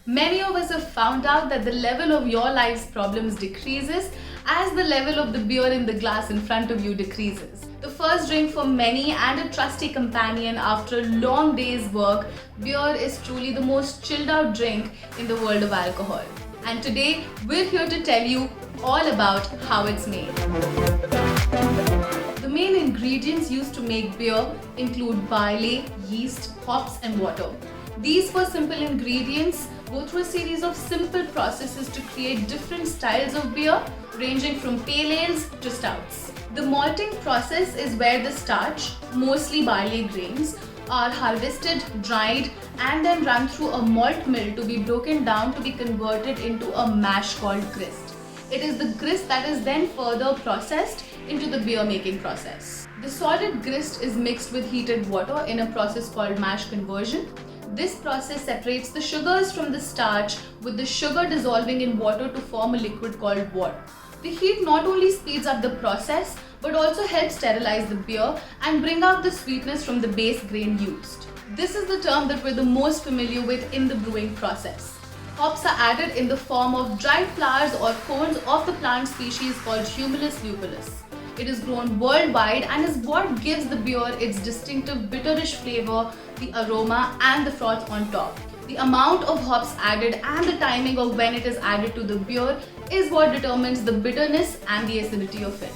Many of us have found out that the level of your life's problems decreases as the level of the beer in the glass in front of you decreases. The first drink for many and a trusty companion after a long day's work, beer is truly the most chilled out drink in the world of alcohol. And today we're here to tell you all about how it's made. The main ingredients used to make beer include barley, yeast, hops and water. These four simple ingredients go through a series of simple processes to create different styles of beer, ranging from pale ales to stouts. The malting process is where the starch, mostly barley grains, are harvested, dried and then run through a malt mill to be broken down to be converted into a mash called grist. It is the grist that is then further processed into the beer making process. The solid grist is mixed with heated water in a process called mash conversion. This process separates the sugars from the starch, with the sugar dissolving in water to form a liquid called wort. The heat not only speeds up the process but also helps sterilize the beer and bring out the sweetness from the base grain used. This is the term that we're the most familiar with in the brewing process. Hops are added in the form of dried flowers or cones of the plant species called Humulus lupulus. It is grown worldwide and is what gives the beer its distinctive bitterish flavor, the aroma and the froth on top. The amount of hops added and the timing of when it is added to the beer is what determines the bitterness and the acidity of it.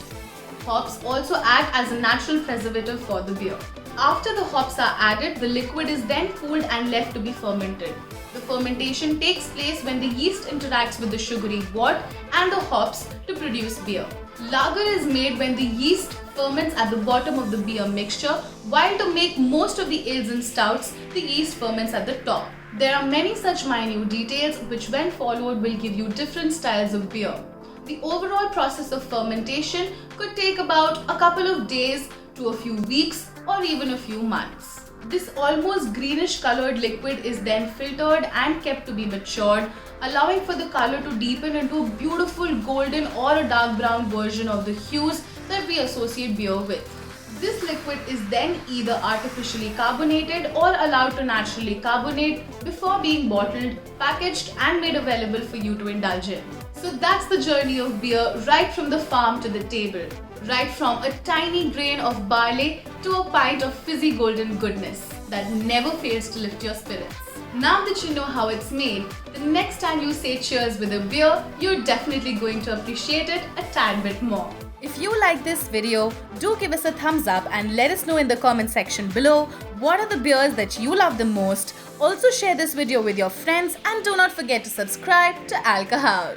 Hops also act as a natural preservative for the beer. After the hops are added, the liquid is then cooled and left to be fermented. The fermentation takes place when the yeast interacts with the sugary wort and the hops to produce beer. Lager is made when the yeast ferments at the bottom of the beer mixture, while to make most of the ales and stouts, the yeast ferments at the top. There are many such minute details which when followed will give you different styles of beer. The overall process of fermentation could take about a couple of days to a few weeks or even a few months. This almost greenish colored liquid is then filtered and kept to be matured, allowing for the color to deepen into a beautiful golden or a dark brown version of the hues that we associate beer with. This liquid is then either artificially carbonated or allowed to naturally carbonate before being bottled, packaged and made available for you to indulge in. So that's the journey of beer, right from the farm to the table. Right from a tiny grain of barley to a pint of fizzy golden goodness that never fails to lift your spirits. Now that you know how it's made, the next time you say cheers with a beer, you're definitely going to appreciate it a tad bit more. If you like this video, do give us a thumbs up and let us know in the comment section below what are the beers that you love the most. Also share this video with your friends and do not forget to subscribe to Alcohol.